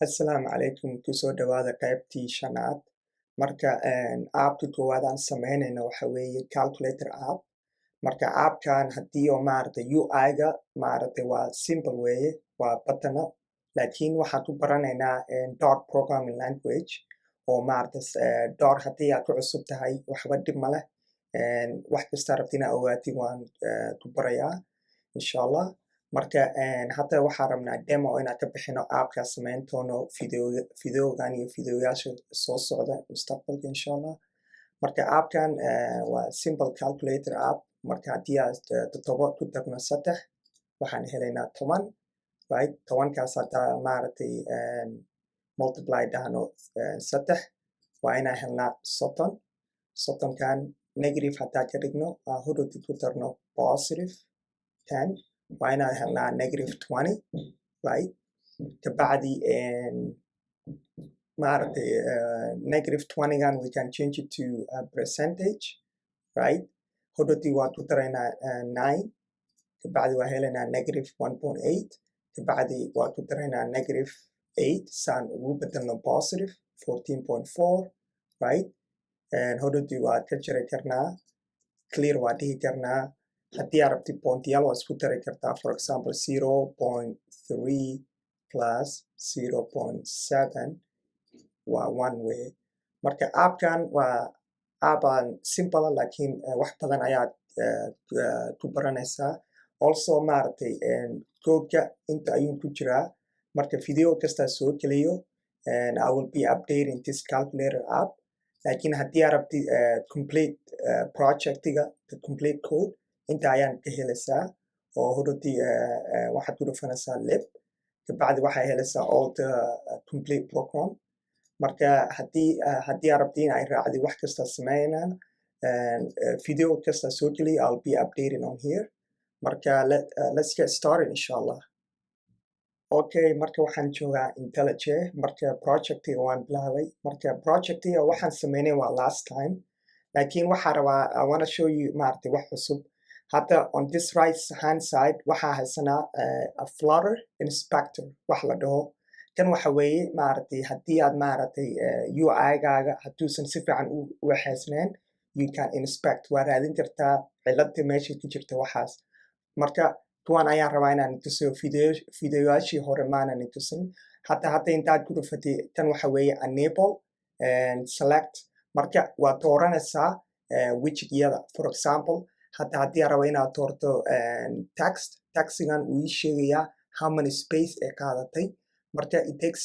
Assalaamu calaykum kusoo dhawaada qaybtii shanaad marka aapka koowaad aan sameynayno waxa weeye calculator app marka aapkan haddii oo maaragtay UI-ga maaragtay waa simple weeye waa button laakiin waxaan ku baranaynaa dot programming language oo maaragtay dot haddii aad ku cusub tahay waxba dhib ma leh wax kasta rabti inaad ogaatid waan ku barayaa insha allah marka hadda waxaan rabnaa demo inaan ka bixino aapka samayn doono videogan iyo videoyaasha soo socda mustaqbalka insha allah marka aapkan waa simple calculator app marka haddii aad 7 ku darno 3 waxaan helaynaa 10 right 10kaas haddaa maaragtay multiply dhahno 3 waa inaan helnaa 30 30kan negative haddaa ka dhigno hodhowti ku darno positive 10 waa inaan helnaa negative 20 right kabacdi maaragtay negative 20gan we can change it to a percentage right hodhowti waan ku daraynaa 9 kabacdi waa helaynaa negative 1.8 kabacdi waan ku daraynaa negative 8 saan ugu bedelno positive 14.4 right hodhowti waa ka jari karnaa clear waa dhihi karnaa haddii aad rabtid pointyaal waa isku dari kartaa for example 0.3 plus 0.7 waa 1 way marka aapkan waa aapaan simple laakiin wax badan ayaad ku baranaysaa also maaragtay codeka inta ayuu ku jiraa marka video kasta soo geliyo I will be updating this calculator app laakiin haddii aad rabtid complete projectiga the complete code inta ayaan ka helaysaa oo hodhowti waxaad ku dhufanaysaa lib kabacdi waxay helaysaa all the complete program marka haddii aad rabtid in ay raacdi wax kasta sameynaan video kasta soo geliyo I'll be updating on here marka let's get started insha allah okay marka waxaan joogaa IntelliJ marka projectiga waan bilaabay marka projectiga waxaan sameynay waa last time laakiin waxaan rabaa I want to show you maaragtay wax cusub hadda on this right hand side waxaa haysanaa a flutter inspector wax la dhaho kan waxa weeye maaragtay haddii aad maaragtay UI-gaaga hadduusan si fiican u waxaysnayn you can inspect waa raadin kartaa cilada meesha ku jirta waxaas marka kuwan ayaan rabaa inaan tusiyo videoyaashii hore maanan tusin hadda intaad ku dhufatay tan waxa weeye enable and select marka waad dooranaysaa widget-yada for example hadda haddii aad rabo inaad doorto taxigan uu ii sheegayaa how many space ee qaadatay marka it takes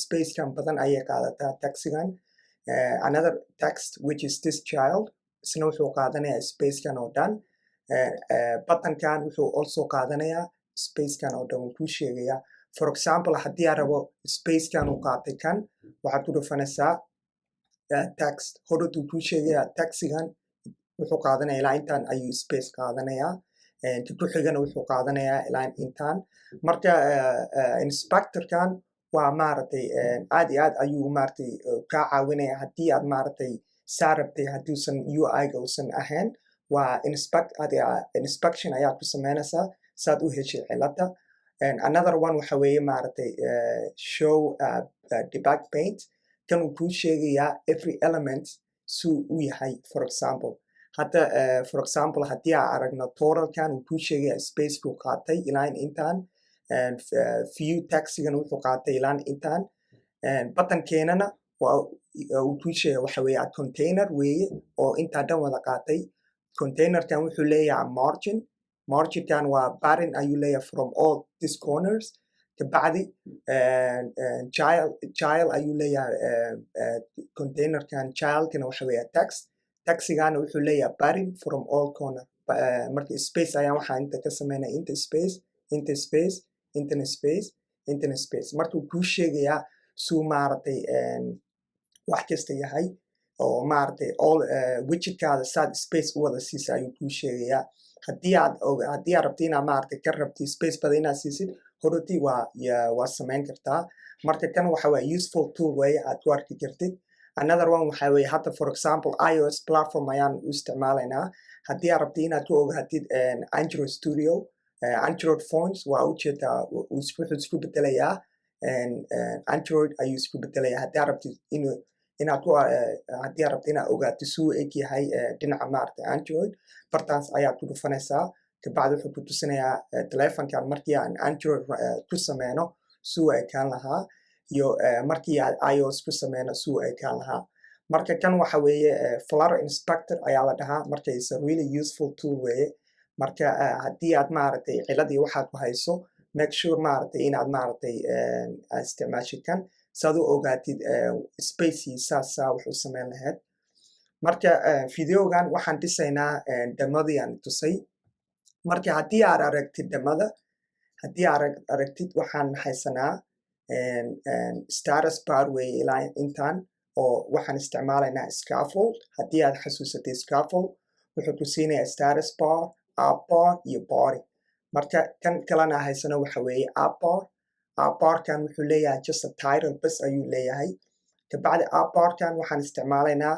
spacekan badan ayay qaadataa taxigan another text which is this child isna wuxuu qaadanayaa spacekan oo dhan buttonkan wuxuu also qaadanayaa spacekan oo dhan wuu kuu sheegayaa for example haddii aad rabo spacekan uu qaatay kan waxaad ku dhufanaysaa text hodhowtuu kuu sheegayaa taxigan wuxuu qaadanayaa ilaa intaan ayuu space qaadanayaa ku xigana wuxuu qaadanayaa ilaa intaan marka inspectorkan waa maaragtay aad iyo aad ayuu maaragtay kaa caawinaya haddii aad maaragtay saa rabtay hadduusan UI-ga uusan ahayn waa inspection ayaad ku sameynaysaa saad u heshay cilada another one waxa weeye maaragtay show debug paint kan uu kuu sheegayaa every element suu u yahay for example hadda for example haddii aan aragno totalkan uu kuu sheegaya spacekuu qaatay ilaa intaan view taxigan wuxuu qaatay ilaa intaan buttonkeenana uu kuu sheegaya waxa weeye container weeye oo intaa dhan wada qaatay containerkan wuxuu leeyahay marginkan waa pattern ayuu leeyahay from all these corners kabacdi child ayuu leeyahay containerkan childkana waxa weeye taxigana wuxuu leeyahay pattern from all corner marka space ayaan waxaa inta ka sameynaya inta space intana space markuu kuu sheegayaa suu maaragtay wax kasta yahay oo maaragtay all widgetkaada saad space u wada siisa ayuu kuu sheegayaa haddii aad rabti inaad maaragtay ka rabti space badan inaad siisid hodhowti waa samayn kartaa marka kan waxa weeye useful tool weeye aad ku arki kartid another one waxa weeye hadda for example iOS platform ayaan u isticmaalaynaa haddii aad rabti inaad ku ogaatid Android Studio Android phones waa ujeedaa wuxuu isku bedelayaa Android ayuu isku bedelaya haddii aad rabtid haddii aad rabto inaad ogaato suu eg yahay dhinaca maaragtay Android bartaas ayaad ku dhufanaysaa kabacdi wuxuu ku tusinayaa telefonkan markii aan Android ku sameyno suu ekaan lahaa iyo markii aad iOS ku sameyno suu ekaan lahaa marka kan waxa weeye Flutter Inspector ayaa la dhahaa marka is a really useful tool weeye marka haddii aad maaragtay ciladii waxaad ku hayso make sure maaragtay inaad maaragtay isticmaashid kan saad u ogaatid spacekiisa wuxuu sameyn lahayd marka videogan waxaan dhisaynaa damadii aan tusay marka haddii aad aragtid damada haddii aad aragtid waxaan haysanaa status bar weeye ilaa intaan oo waxaan isticmaalaynaa scaffold haddii aad xasuusatay scaffold wuxuu ku siinayaa status bar app bar iyo body marka kan kalena haysano waxa weeye app barkan wuxuu leeyahay just a title bas ayuu leeyahay kabacdi app barkan waxaan isticmaalaynaa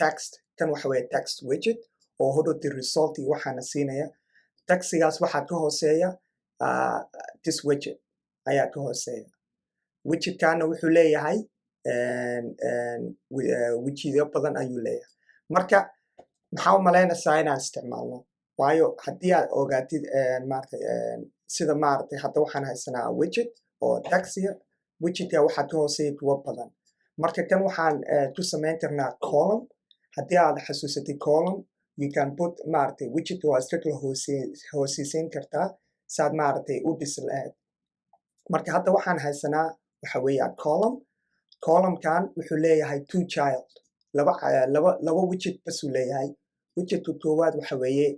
text kan waxa weeye text widget oo hodhowti result waxaana siinaya textigaas waxaa ka hooseeya this widget ayaa ka hooseeya widgetkana wuxuu leeyahay widgetyo badan ayuu leeyahay marka maxaa u malaynaysaa inaan isticmaalno waayo haddii aad ogaatid sida maaragtay hadda waxaan haysanaa widget oo taxiya widgetka waxaa ka hooseeya kuwo badan marka kan waxaan ku samayn karnaa column haddii aad xasuusatay column you can put maaragtay widgetka waa iska kala hooseysiin kartaa saad maaragtay u dhisi lahayd marka hadda waxaan haysanaa waxa weeye columnkan wuxuu leeyahay two child laba widget basuu leeyahay widgetka koowaad waxa weeye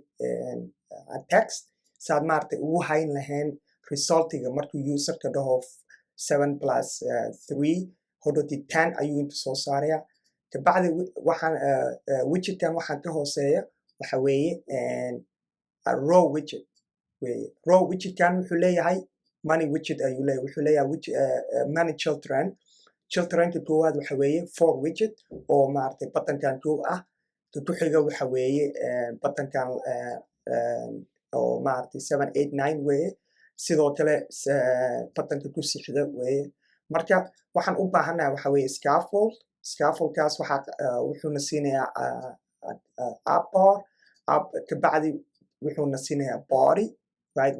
text saad maaragtay ugu hayn lahayn resultiga markuu userka dhaho 7+3 hodhowti 10 ayuu inta soo saaraya kabacdi waxaan widgetkan waxaan ka hooseeya waxa weeye row widget weeye row widgetkan wuxuu leeyahay money widget ayuu leeyahay wuxuu leeyahay money childrenka koowaad waxa weeye 4 widget oo maaragtay buttonkan koow ah ku xiga waxa weeye buttonkan oo maaragtay 7 8 9 weeye sidoo kale buttonka ku sixda weeye marka waxaan u baahanahay waxa weeye scaffoldkaas wuxuuna siinayaa app bar kabacdi wuxuuna siinayaa body right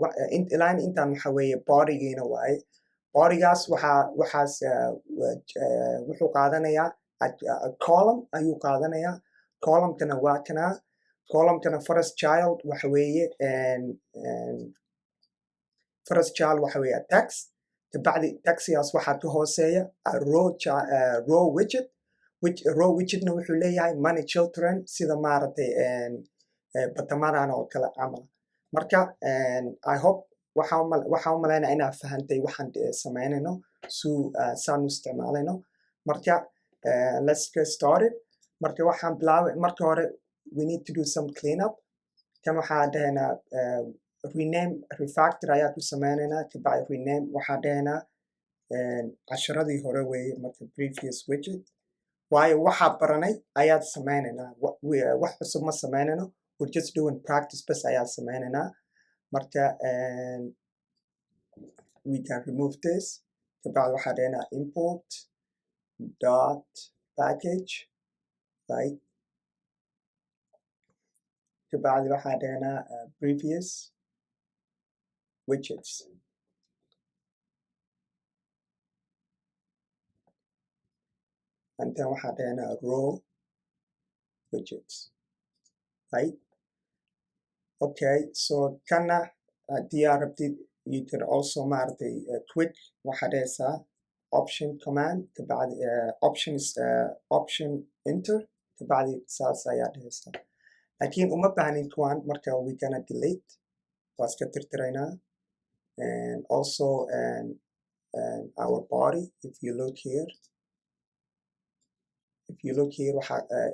ilaa intaan waxa weeye bodygiina waaye bodygaas wuxuu qaadanayaa column ayuu qaadanayaa columnkana waa columnkana first child waxa weeye text kabacdi textigaas waxaa ka hooseeya row widgetna wuxuu leeyahay money children sida maaragtay batamadan oo kale camal marka I hope waxaan u malaynaya inaad fahantay waxaan samaynayno saan u isticmaalayno marka let's get started marka waxaan bilaabay marka hore we need to do some cleanup kan waxaa dhahaynaa rename refactor ayaa ku sameynaynaa kabacdi rename waxaa dhahaynaa casharadii hore weeye marka previous widget waayo waxaa baranay ayaad sameynaynaa wax cusub ma sameynayno we're just doing practice bas ayaad sameynaynaa marka we can remove this kabacdi waxaa dhahaynaa import dot package right kabacdi waxaa dhahaynaa previous widgets and then waxaa dhahaynaa row widgets right okay so kana haddii aad rabtid you can also maaragtay quick waxaa dhahaysaa option command kabacdi option enter kabacdi saas ayaa dhahaysaa laakiin uma baahnin kuwan marka we gonna delete waa iska tirtiraynaa and also our body if you look here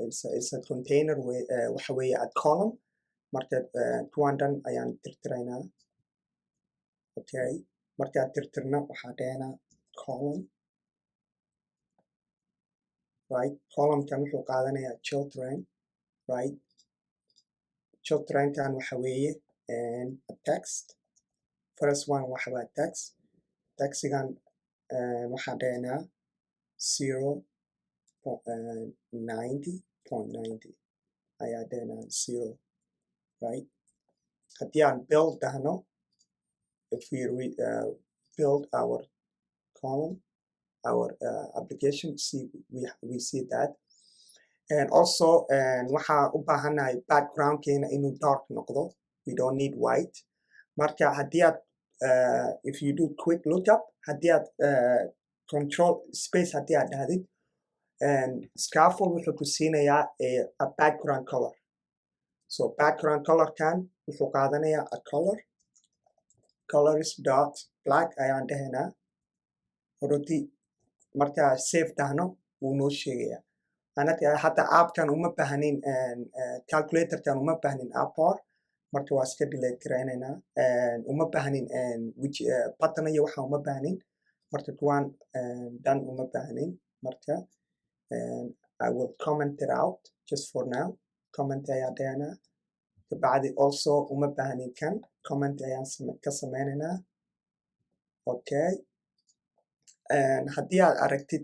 it's a container waxa weeye at column marka kuwan dhan ayaan tirtiraynaa okay markaan tirtirna waxaa dhahaynaa column right columnkan wuxuu qaadanayaa children right childrenkan waxa weeye a text first one waxa waa taxigan waxaan dhahaynaa 0.90 ayaa dhahaynaa 0, right? haddii aan build dhahno, if we build our column, our application, we see that. And also waxaan u baahanahay backgroundkeena inuu dark noqdo, we don't need white. marka haddii aad if you do quick lookup, haddii aad control space haddii aad dhahdid, scaffold wuxuu ku siinayaa a background color. So background colorkan wuxuu qaadanayaa a colors dot black ayaan dhahaynaa. hortii markaa save dhahno wuu noo sheegayaa. anaka hata appkan uma baahnin calculatorkan uma baahnin app bar, marka waa iska delete garaynaynaa. uma baahnin which button iyo waxa uma baahnin, marka kuwaan done uma baahnin. marka I will comment it out just for now. comment ayaa dhahaynaa. kabacdi also uma baahnin kan, comment ayaan ka sameynaynaa. okay, haddii aad aragtid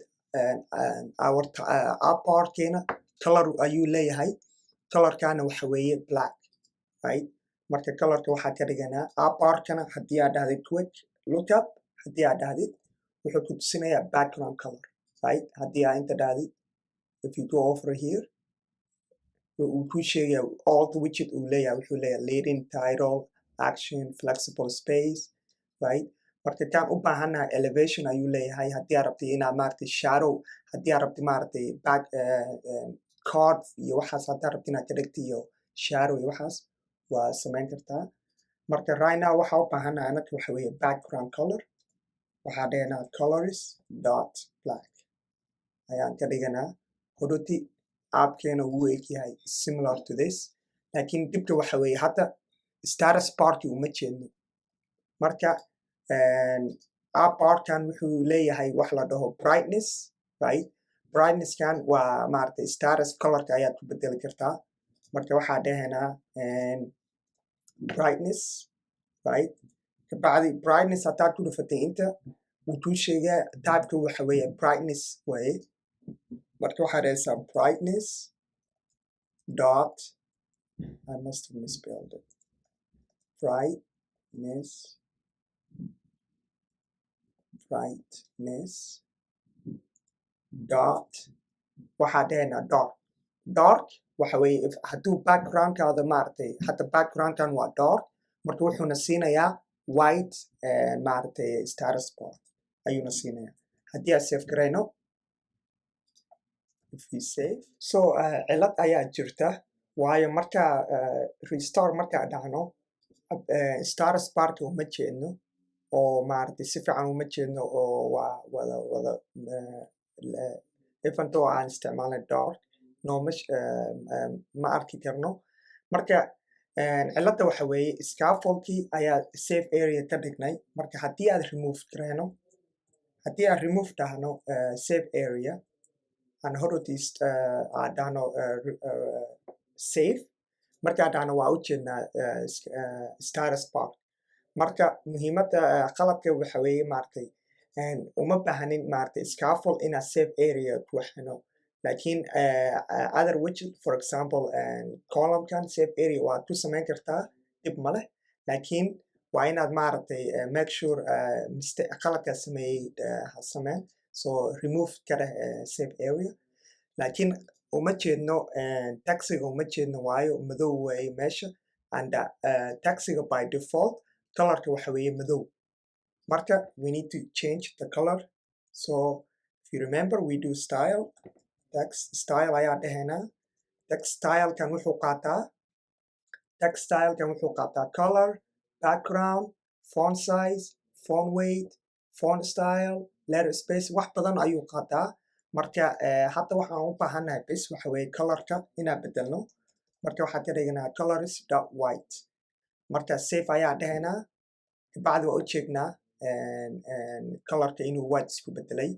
our app barkeena color ayuu leeyahay. colorkana waxa weeye black, right? marka colorka waxaa ka dhiganaa app barkana haddii aad dhahdid quick lookup, haddii aad dhahdid wuxuu ku tusinayaa background color, right? haddii aad inta dhahdid, if you go over here, wuu ku sheegaya all the widget uu leeyahay. wuxuu leeyahay leading, title, action, flexible space, right? marka kaan u baahanahay elevation ayuu leeyahay. haddii aad rabtay inaad maaragtay shadow, haddii aad rabtay maaragtay back card iyo waxaas, haddii aad rabtay inaad ka dhigtay iyo shadow iyo waxaas waa samayn kartaa. marka right now waxaa u baahanahay anaka waxa weeye background color. waxaa dhahaynaa colors dot black ayaan ka dhiganaa. horoti appkeena wuu egyahay similar to this, laakiin dibka waxa weeye hadda status barki uma jeedno. marka app barkan wuxuu leeyahay wax la dhaho brightness, right? brightnesskan waa maaragtay status colorka ayaad ku bedeli kartaa. marka waxaa dhahaynaa brightness, right? kabacdi brightness haddaad ku dhufatay inta wuu kuu sheegaa typeka waxa weeye brightness waye. marka waxaa dhahaysaa brightness dot, I must have misspelled it, brightness dot, waxaa dhahaynaa dark waxa weeye hadduu backgroundkaada maaragtay, hadda backgroundkan waa dark, marka wuxuuna siinayaa white maaragtay status bar ayuuna siinayaa. haddii aan save garayno, if we save, so cilad ayaa jirta, waayo marka restore markaa dhahno status barka uma jeedno, oo maaragtay si fiican uma jeedno, oo waa wada even though aan isticmaalnay dark ma arki karno. marka cilada waxa weeye scaffoldkii ayaa safe area ka dhignay. marka haddii aad remove garayno, haddii aad remove dhahno safe area aan horoti aad dhahno safe, markaa dhahno waa u jeednaa status bar. marka muhiimadda qalabka waxa weeye maaragtay uma baahnin maaragtay scaffold inaad safe area ku waxino, laakiin other widget, for example columnkan safe area waad ku samayn kartaa, dib ma leh. laakiin waa inaad maaragtay make sure qalabkaa sameeyey ha sameyn, so remove ka dheh safe area. laakiin uma jeedno taxiga uma jeedno, waayo madow waaye meesha, and taxiga by default colorka waxa weeye madow. marka we need to change the color. so if you remember, we do style, text style ayaa dhahaynaa. text stylekan wuxuu qaataa color, background, font size, font weight, font style, letter space, wax badan ayuu qaataa. marka hadda waxaan u baahanahay bes waxa weeye colorka inaan bedelno. marka waxaad ka dhiganaa colors dot white. marka safe ayaa dhahaynaa. kabacdi waa u jeegnaa colorka inuu white isku bedelay.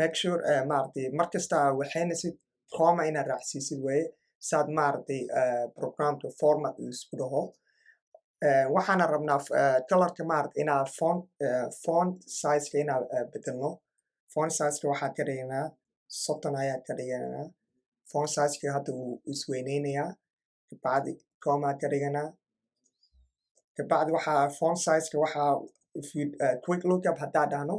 make sure maaragtay markasta waxaynaysid comma inaad raacsiisid weeye, saad maaragtay programka format uu isku dhaho. waxaana rabnaa colorka maaragta inaa font sizeka inaa bedelno. Font sizeka waxaa ka dhiganaa 30 ayaa ka dhiganaa. Font sizeka hadda wuu isweyneynayaa. Kabacdi coma ka dhiganaa. Kabacdi waxaa font sizeka waxaa quick lookup haddaa dhahno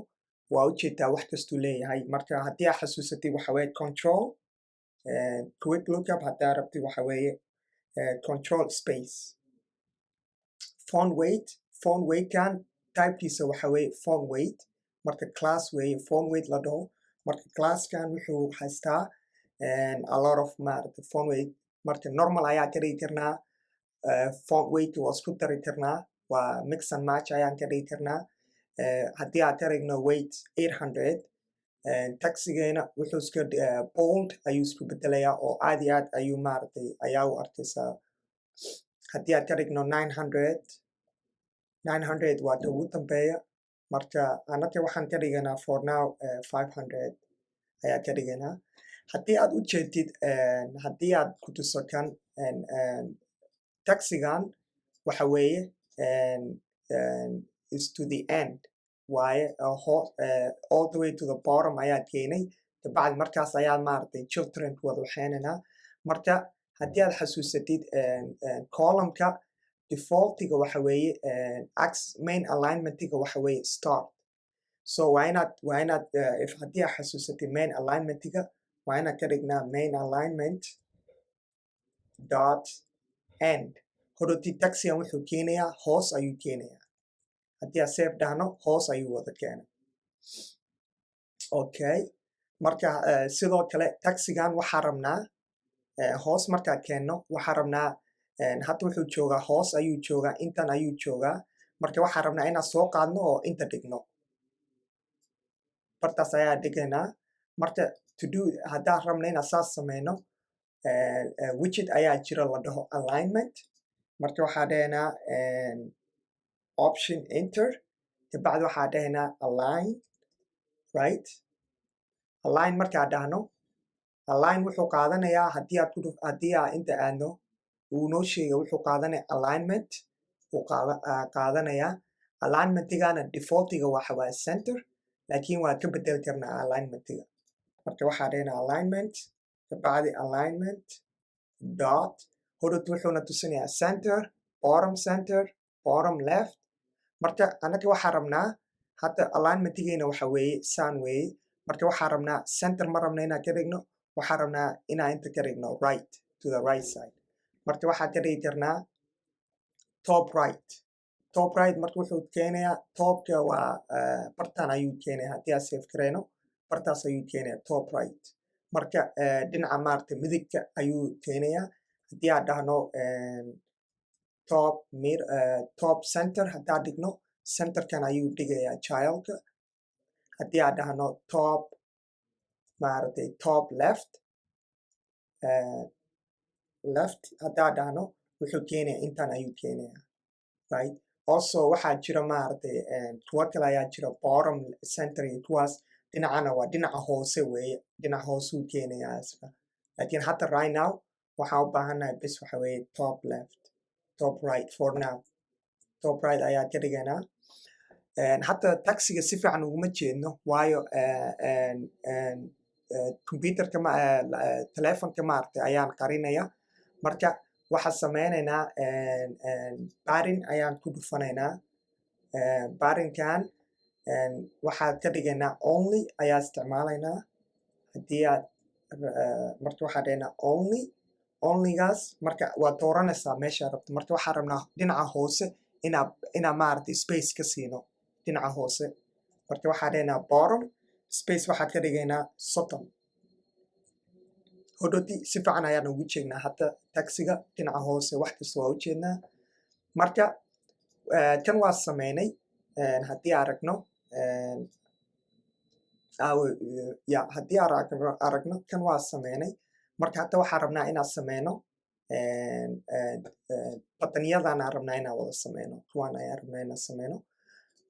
waa ujeedaa wax kastuu leeyahay. Marka haddii aa xasuusatid waxa weeye control quick lookup haddaa rabtid waxa weeye control space. Font weightkan typekiisa waxa weeye font weight. Marka class weeye font weight la dhaho. Marka classkan wuxuu haystaa a lot of maaragta font weight. Marka normal ayaa ka dhigi karnaa. Font weight waa isku dari karnaa. Waa mix and match ayaan ka dhigi karnaa. Haddii aan ka dhigno weight 800 taxigeena wuxuu iska bold ayuu isku bedelayaa oo aad iyo aad ayuu maaragtay ayaa u arkaysaa. Haddii aan ka dhigno 900 waa ka ugu dambeeya. Marka anaka waxaan ka dhiganaa for now 500 ayaa ka dhiganaa. Haddii aad u jeedid haddii aad ku tuso kan taxigan waxa weeye is to the end waaye all the way to the bottom ayaa keenay. Kabacdi markaas ayaa maaragtay children wada waxeenanaa. Marka haddii aad xasuusatid columnka defaultiga waxa weeye main alignmentiga waxa weeye start. So waa inaad haddii aad xasuusatid main alignmentiga waa inaad ka dhignaa main alignment dot end. Horoti taxigan wuxuu keenayaa hoos ayuu keenayaa. Haddii aad save dhahno hoos ayuu wada keenay. Okay. Marka sidoo kale taxigan waxaa rabnaa hoos markaa keenno waxaa rabnaa hadda wuxuu joogaa hoos ayuu joogaa intan ayuu joogaa. Marka waxaa rabnaa inaan soo qaadno oo inta dhigno. Bartaas ayaa dhiganaa. Marka haddaan rabno inaan saas sameyno widget ayaa jira la dhaho alignment. Marka waxaa dhahanaa option enter. Kabacdi waxaa dhahanaa align right. Align markaa dhahno align wuxuu qaadanayaa haddii aad inta aadno wuu noo sheega wuxuu qaadanaya alignment wuu qaadanayaa. Alignmentigana defaultiga waxa waaye center laakiin waa ka bedeli karnaa alignmentiga. Marka waxaa dhahanaa alignment kabacdi alignment dot horot wuxuuna tusinayaa center bottom left. Marka anaka waxaa rabnaa hadda alignmentigeena waxa weeye saan weeye. Marka waxaa rabnaa center ma rabna inaan ka dhigno. Waxaa rabnaa inaan inta ka dhigno right to the right side. Marka waxaa ka dhigi karnaa top right marka wuxuu keenayaa topka waa bartaan ayuu keenayaa. Haddii aan save gareyno bartaas ayuu keenayaa top right. Marka dhinaca maaragta midigta ayuu keenayaa. Haddii aan dhahno top center haddaan dhigno centerkan ayuu dhigayaa childka. Haddii aan dhahno top maaragtay top left haddaan dhahno wuxuu keenayaa intan ayuu keenayaa right. Also waxaa jira maaragtay kuwa kale ayaa jira bottom center iyo kuwaas dhinacana waa dhinaca hoose weeye. Dhinaca hoosuu keenayaa isna. Laakiin hadda right now waxaan u baahannahay bes waxa weeye top left top right for now. Top right ayaa ka dhiganaa. Hadda taxiga si fiican uguma jeedno waayo computerka telefonka maaragtay ayaan qarinaya. Marka waxaan sameynaynaa barin ayaan ku dhufanaynaa. Barinkan waxaad ka dhigaynaa only ayaa isticmaalaynaa. Haddii aad marka waxaa dhahaynaa onlygaas marka waad dooranaysaa meesha rabto. Marka waxaa rabnaa dhinaca hoose inaa maaragtay space ka siino dhinaca hoose. Marka waxaa dhahaynaa bottom space waxaa ka dhigaynaa 30. Hodhoti si fiican ayaan ugu jeednaa hadda taxiga dhinaca hoose wax kasta waa u jeednaa. Marka kan waa sameynay haddii aragno haddii aragno kan waa sameynay. Marka hadda waxaa rabnaa inaan sameyno batanyadan aan rabnaa inaan wada sameyno. Kuwan ayaan rabnaa inaan sameyno.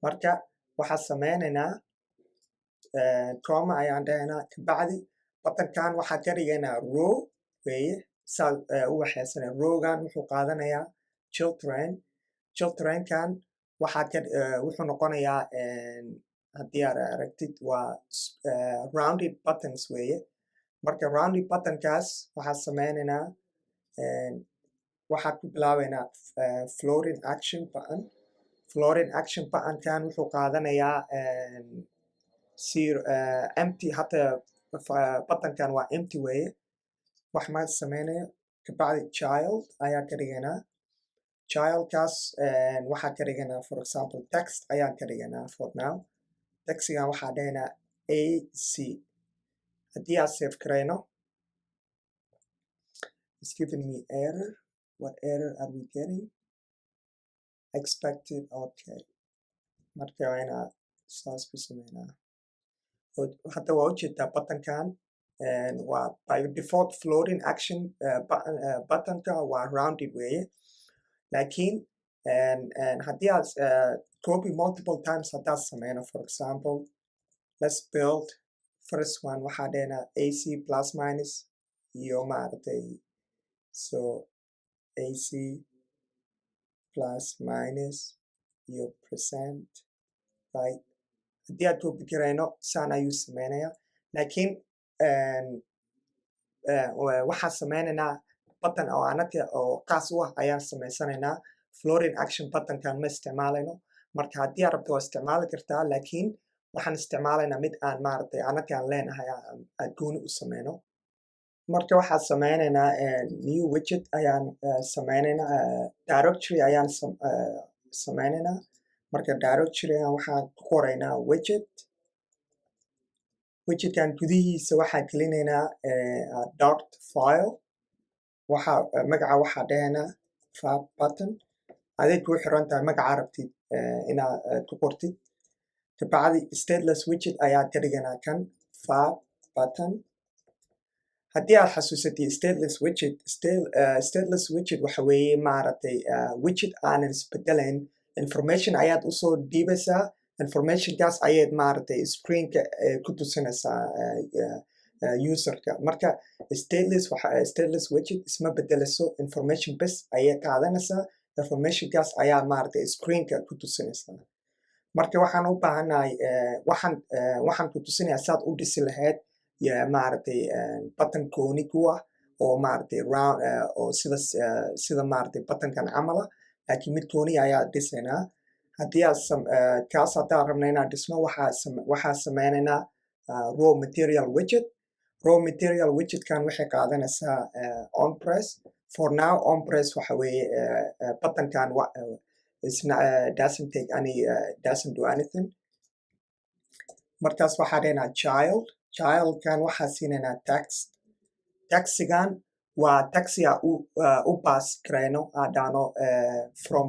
Marka waxaan sameynaynaa coma ayaan dhahaynaa. Kabacdi batankan waxaa ka dhigaynaa row weeye saa u waxaysanay. Rowgan wuxuu qaadanayaa childrenkan wuxuu noqonayaa haddii aad aragtid waa rounded buttons weeye. Marka rounded buttonkaas waxaan sameynaynaa waxaan ku bilaabeynaa floating action button. Floating action buttonkan wuxuu qaadanayaa empty. Hata buttonkan waa empty weeye, wax ma sameynayo. Kabacdi child ayaan ka dhiganaa. Childkaas waxaan ka dhiganaa for example text ayaan ka dhiganaa for now. Textigan waxaan dhahaynaa AC. Haddii aan save gareyno, it's giving me error. What error are we getting? Expected. Okay. Marka waa inaa saas ku sameynaa. Hadda waa ujeedaa buttonkan waa by default floating action buttonka waa rounded weeye. Laakiin haddii aad copy multiple times haddaad sameyno, for example let's build first one. Waxaa dhahaynaa AC plus minus iyo maaragtay so AC plus minus iyo percent, right? Haddii aad copy gareyno saan ayuu sameynayaa. Laakiin waxaan sameynaynaa button oo anaga oo qaas u ah ayaan sameysanaynaa. Floating action buttonkan ma isticmaalayno. Marka haddii aad rabto waa isticmaali kartaa, laakiin waxaan isticmaalaynaa mid aan maaragtay anaga aan leenahay aan gooni u sameyno. Marka waxaan sameynaynaa new widget ayaan sameynaynaa. Directory ayaan sameynaynaa. Marka directory waxaan ku qoraynaa widget. Widgetkan gudihiisa waxaan gelinaynaa dot file. Magaca waxaa dhahaynaa fab button. Aday ku xiran tahay magaca rabtid inaad ku qortid. Kabacdi stateless widget ayaan ka dhiganaa kan fab button. Haddii aad xasuusatid stateless widget waxa weeye maaragtay widget aanan isbedelayn. Information ayaad usoo dhiibaysaa. Informationkaas ayaad maaragtay screenka ku tusinaysaa userka. Marka stateless widget isma bedelayso, information bes ayay qaadanaysaa. Informationkaas ayaa maaragtay screenka ku tusinaysaa. Marka waxaan u baahanahay waxaan ku tusinayaa saad u dhisi lahayd maaragtay button gooni ku ah oo maaragtay round oo sida maaragtay buttonkan camal ah, laakiin mid gooni ayaa dhisaynaa. Haddii kaas haddaan rabna inaan dhisno waxaan sameynaynaa raw material widget. Raw material widgetkan waxay qaadanaysaa onPress. For now onPress waxa weeye buttonkan doesn't do anything. Markaas waxaan dhahaynaa child. Childkan waxaan siinaynaa text. Textigan waa taxiga u pass gareyno adano from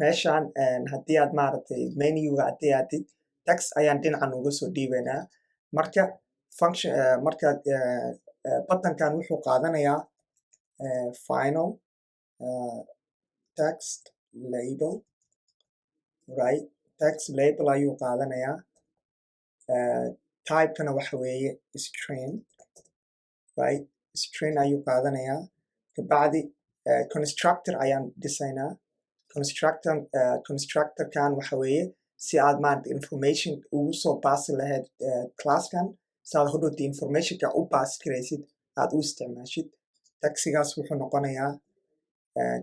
meeshan. Haddii aad maaragtay menuga haddii aadid text ayaan dhinacan uga soo dhiibaynaa. Marka function buttonkan wuxuu qaadanayaa final text label, right? Text label ayuu qaadanayaa. Typekana waxa weeye string, right? String ayuu qaadanayaa. Kabacdi constructor ayaan dhisaynaa. Constructorkan waxa weeye si aad maaragtay information ugu soo baasi lahayd classkan, si aad hodhowti informationka u baasi karaysid aad u isticmaashid. Taxigaas wuxuu noqonayaa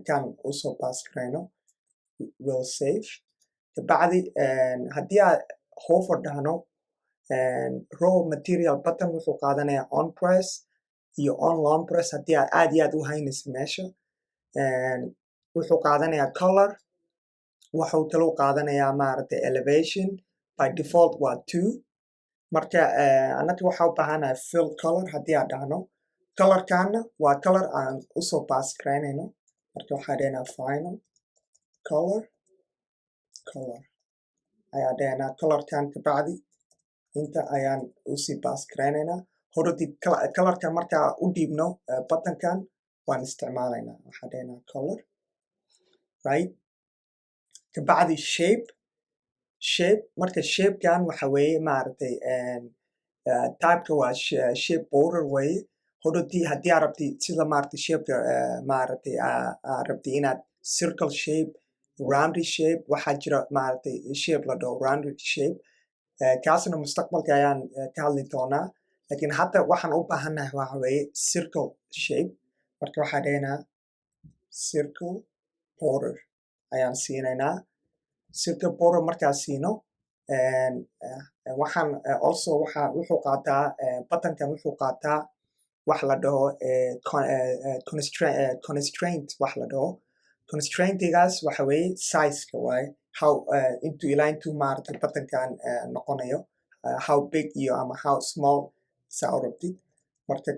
kan usoo baasi karayno. Will save. Kabacdi haddii aad hover dhahno raw material button wuxuu qaadanayaa onPress iyo onLongPress. Haddii aad iyo aad u haynaysa meesha wuxuu qaadanayaa color. Wuxuu kaloo qaadanayaa maaragtay elevation. By default waa 2. Marka anaga waxaa u baahanahay fill color. Haddii aan dhahno colorkana waa color aan usoo pass garaynayno. Marka waxaa dhahaynaa final color ayaa dhahaynaa. Colorkan kabacdi inta ayaan usii pass garaynaynaa. Hodhowti colorkan markaa u dhiibno buttonkan waan isticmaalaynaa. Waxaa dhahaynaa color, right? Kabacdi shape. Marka shapekan waxa weeye maaragtay typeka waa shape border weeye. Hodhowti haddii aad rabtid sida maaragtay shapeka maaragtay aad rabtid inaad circle shape rounded shape waxaa jira maaragtay shape la dhaho rounded shape kaasna mustaqbalka ayaan ka hadli doonaa laakiin hadda waxaan u baahannahay waxa weeye circle shape marka waxaa dhahaynaa circle border ayaan siinaynaa circle border markaan siino waxaan also wuxuu qaataa buttonkan wuxuu qaataa wax la dhaho constraint wax la dhaho constraintigaas waxa weeye sizeka waaye how ilaa intuu maaragtay buttonkan noqonayo how big iyo ama how small saa u rabtid marka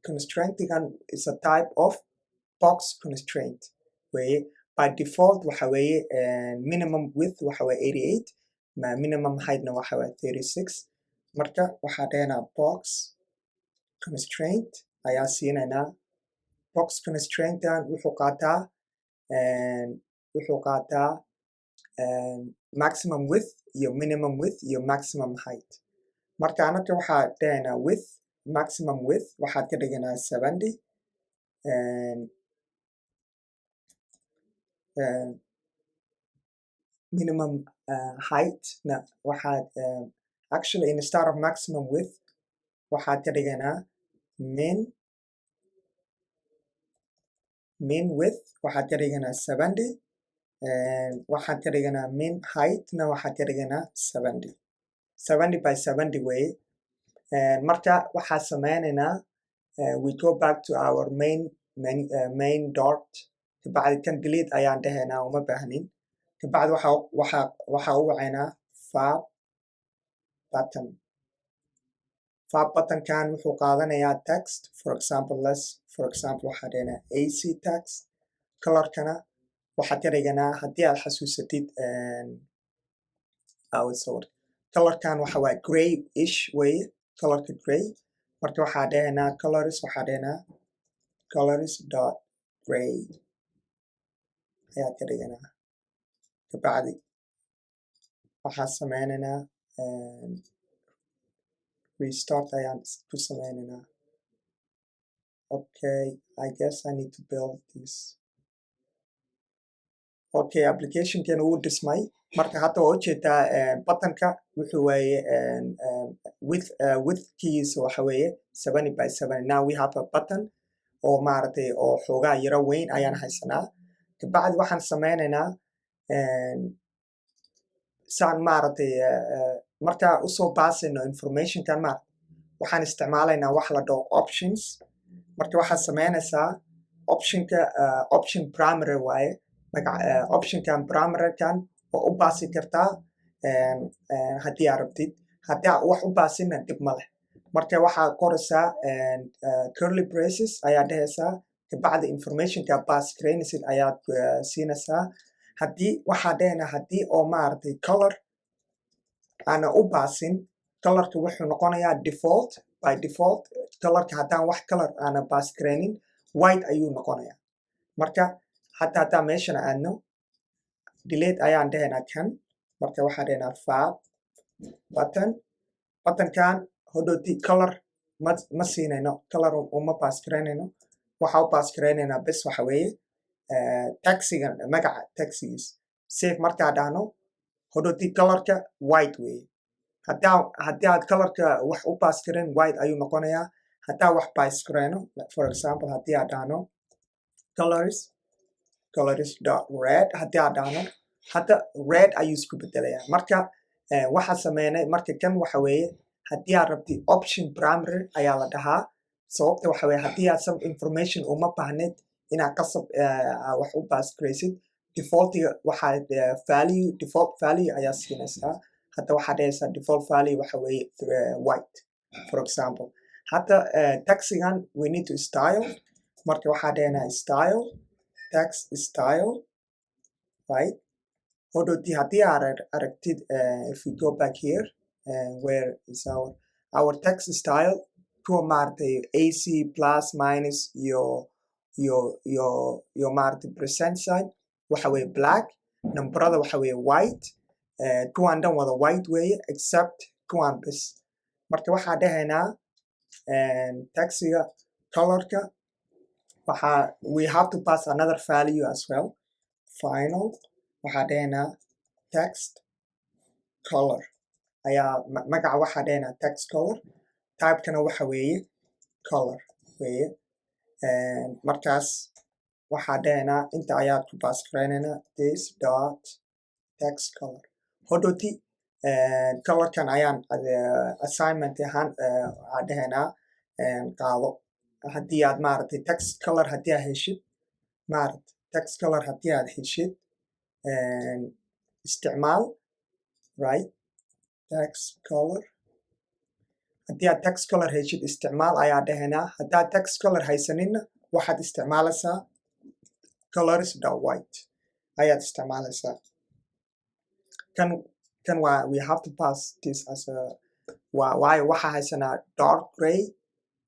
constraintigan is a type of box constraint weeye by default waxa weeye minimum width waxa weeye 88 minimum heightna waxa weeye 36 marka waxaa dhahaynaa box constraint ayaa siinaynaa box constraintan wuxuu qaataa maximum width iyo minimum width iyo maximum height marka anaka waxaa dhahaynaa width maximum width waxaad ka dhiganaa 70 minimum height na waxaad actually instead of maximum width waxaad ka dhiganaa min width waxaad ka dhiganaa 70 waxaad ka dhiganaa min height na waxaad ka dhiganaa 70 by 70 way marka waxaa sameynaynaa we go back to our main dot kabacdi kan delete ayaan dhahaynaa uma baahnin kabacdi waxaa u wacaynaa fab buttonkan wuxuu qaadanayaa text for example waxaa dhahaynaa AC text colorkana waxaad ka dhiganaa haddii aad xasuusatid colorkan waxa waa gray-ish weye colorka gray marka waxaa dhahaynaa colors dot gray ayaad ka dhiganaa kabacdi waxaa sameynaynaa restart ayaan ku sameynaynaa okay I guess I need to build this okay applicationkan wuu dhismay marka hadda waa ujeedaa buttonka wuxuu waaye widthkiisa waxa weeye 70 by 70 now we have a button oo maaragtay oo xoogaa yaro weyn ayaan haysanaa kabacdi waxaan sameynaynaa saan maaragtay markaa usoo baasayno informationkan maaragtay waxaan isticmaalaynaa wax la dhaho options marka waxaad sameynaysaa option primary waaye optionkan primarykan oo u baasi kartaa haddii aad rabtid haddii aad wax u baasinna dhib ma leh marka waxaad qoraysaa curly braces ayaa dhehaysaa kabacdi informationka baas garaynaysid ayaad siinaysaa haddii waxaa dhehayna haddii oo maaragtay color aana u baasin colorka wuxuu noqonayaa default by default colorka haddaan wax color aana baas garaynin white ayuu noqonayaa marka hataa meeshana aadno delete ayaan dhahaynaa kan marka waxaa dhahaynaa fab buttonkan hodhowti color ma siinayno color uma baas garaynayno waxaa u baas garaynaynaa bes waxa weeye taxiga magaca taxigiis safe markaa dhahno hodhowti colorka white weeye haddii aad colorka wax u baas garayn white ayuu noqonayaa haddaa wax baas garayno for example haddii aad dhahno colors dot red haddii aad dhahno hadda red ayuu isku bedelayaa marka waxaa sameynay marka kan waxa weeye haddii aad rabti option primary ayaa la dhahaa sababta waxa weeye haddii aad some information uma baahneed inaad qasab wax u baas garaysid defaultiga waxaad default value ayaa siinaysaa hadda waxaad dhahaysaa default value waxa weeye white for example hadda taxigan we need to style marka waxaa dhahaynaa style text style right hodhowti haddii aad aragtid if we go back here where is our text style kuwa maaragtay AC plus minus iyo maaragtay percent sign waxa weeye black numberada waxa weeye white kuwaan dhan wada white weeye except kuwaan bes marka waxaa dhahaynaa taxiga colorka we have to pass another value as well final waxaa dhahaynaa text color ayaa magaca waxaa dhahaynaa text color typekana waxa weeye color weeye markaas waxaa dhahaynaa inta ayaad ku baas garaynaynaa this dot text color hodhowti colorkan ayaan assignment ahaan waxaa dhahaynaa qaado haddii aad maaragtay text color haddii aad heshid maaragtay text color haddii aad heshid isticmaal right text color haddii aad text color heshid isticmaal ayaa dhahaynaa haddaad text color haysaninna waxaad isticmaalaysaa colors.white ayaad isticmaalaysaa kan waa we have to pass this as a waayo waxaa haysanaa dark gray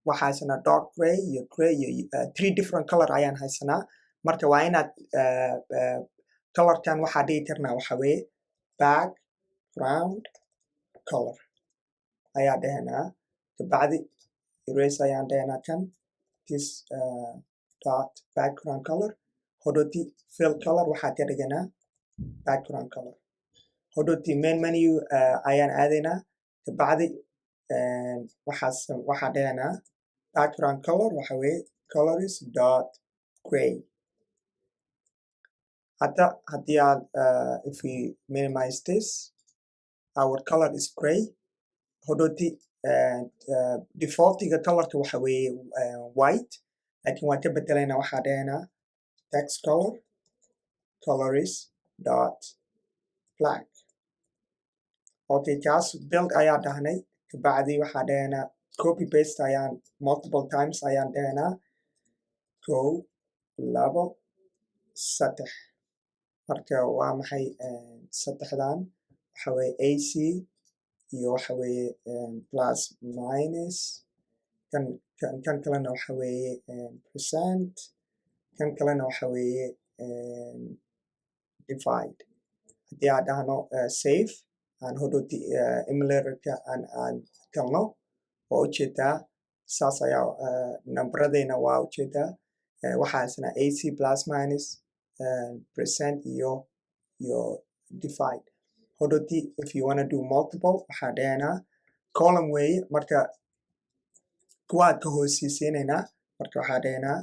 waxaa haysanaa dark gray iyo gray iyo three different color ayaan haysanaa marka waa inaad colorkan waxaa dhigi karnaa waxa weeye background color ayaa dhahaynaa kabacdi erase ayaan dhahaynaa kan this dot background color hodhowti fill color waxaa ka dhiganaa background color hodhowti main menu ayaan aadaynaa kabacdi waxaa dhahaynaa background color waxa weeye colors dot gray haddii aad if we minimize this our color is gray hodhowti defaultiga colorka waxa weeye white laakiin waan ka bedelaynaa waxaa dhahaynaa text color colors dot black okay kaas build ayaa dhahnay kabacdi waxaa dhahaynaa copy paste ayaan multiple times ayaan dhahaynaa 1 2 3 marka waa maxay saddexdan waxa weeye AC iyo waxa weeye plus minus kan kalena waxa weeye percent kan kalena waxa weeye divide haddii aan dhahno save aan hodhowti emulatorka aan galno waa ujeedaa saas ayaa numberadeyna waa ujeedaa waxaa haysanaa AC plus minus percent iyo divide hodhowti if you wanna do multiple waxaa dhahaynaa column weeye marka kuwaad ka hoosisiinaynaa marka waxaa dhahaynaa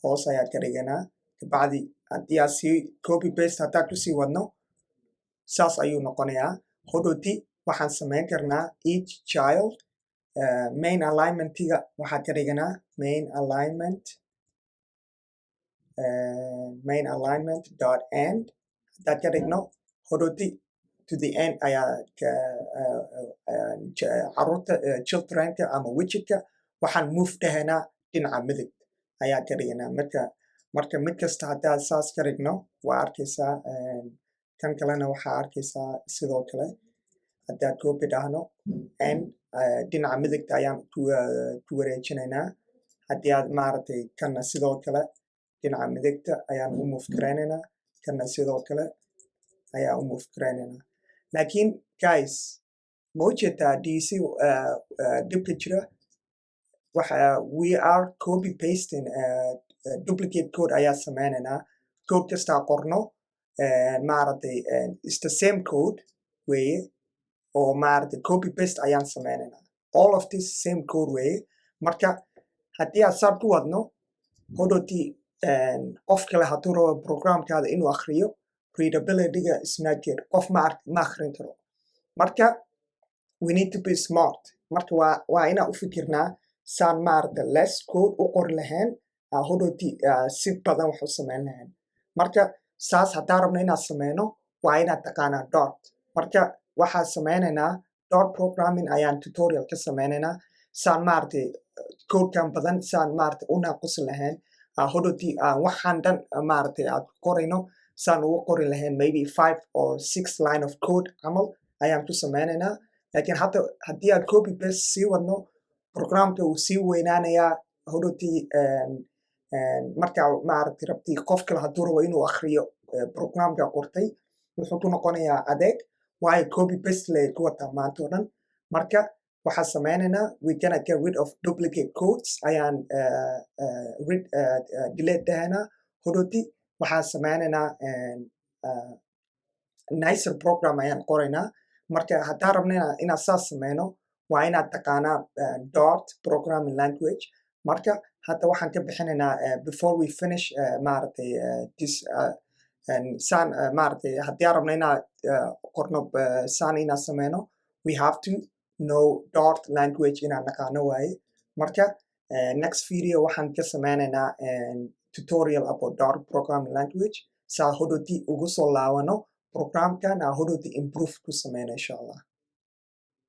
hoos ayaad ka dhiganaa kabacdi haddii aad sii copy paste haddaad kusii wadno saas ayuu noqonayaa hodhowti waxaan samayn karnaa each child main alignmentiga waxaad ka dhiganaa main alignment dot end haddaad ka dhigno hodhowti to the end ayaa caruurta childrenka ama widgetka waxaan move dhahaynaa dhinaca midig ayaa ka dhiganaa marka mid kasta haddaad saas ka dhigno waa arkaysaa kan kalena waxaa arkaysaa sidoo kale haddaad copy dhahno end dhinaca midigta ayaan ku wareejinaynaa haddii aad maaragtay kanna sidoo kale dhinaca midigta ayaan u move garaynaynaa kanna sidoo kale ayaa u move garaynaynaa laakiin guys ma ujeedaa dc dhibka jira we are copy pasting duplicate code ayaa sameynaynaa code kastaa qorno maaragtay is the same code weeye oo maaragtay copy paste ayaan sameynaynaa all of this same code weeye marka haddii aad saab ku wadno hodhowti qof kale hadduu rabo programkaada inuu akhriyo readabilityga is not good qof ma akhrin karo marka we need to be smart marka waa inaan u fikirnaa saan maaragtay less code u qori lahayn hodhowti si badan wax u samayn lahayn marka saas haddaan rabno inaan sameyno waa inaad taqaanaa dot marka waxaan sameynaynaa dot programming ayaan tutorial ka sameynaynaa saan maaragtay codekan badan saan maaragtay u naaqusi lahayn hodhowti waxaan dhan maaragtay aad qorayno saan ugu qori lahayn maybe 5 or 6 line of code camal ayaan ku sameynaynaa laakiin haddii aad copy paste sii wadno programka uu sii weynaanayaa hodhowti markaa maaragtay rabti qof kale hadduu rabo inuu akhriyo programka qortay wuxuu ku noqonayaa adeeg waayo copy paste lay ku wataa maanta oo dhan marka waxaan sameynaynaa we gonna get rid of duplicate codes ayaan delete dhahaynaa hodhowti waxaan sameynaynaa nicer program ayaan qoraynaa. Marka haddaan rabno inaan saas sameyno waa inaad taqaanaa dart programming language. Marka hadda waxaan ka bixinaynaa before we finish maaragtay this saan maaragtay haddii aan rabno inaan qorno saan inaan sameyno we have to know dart language inaan naqaano waaye. Marka next video waxaan ka sameynaynaa tutorial about dart programming language saa hodhowti ugu soo laabano programkan aan hodhowti improve ku sameyno insha Allah.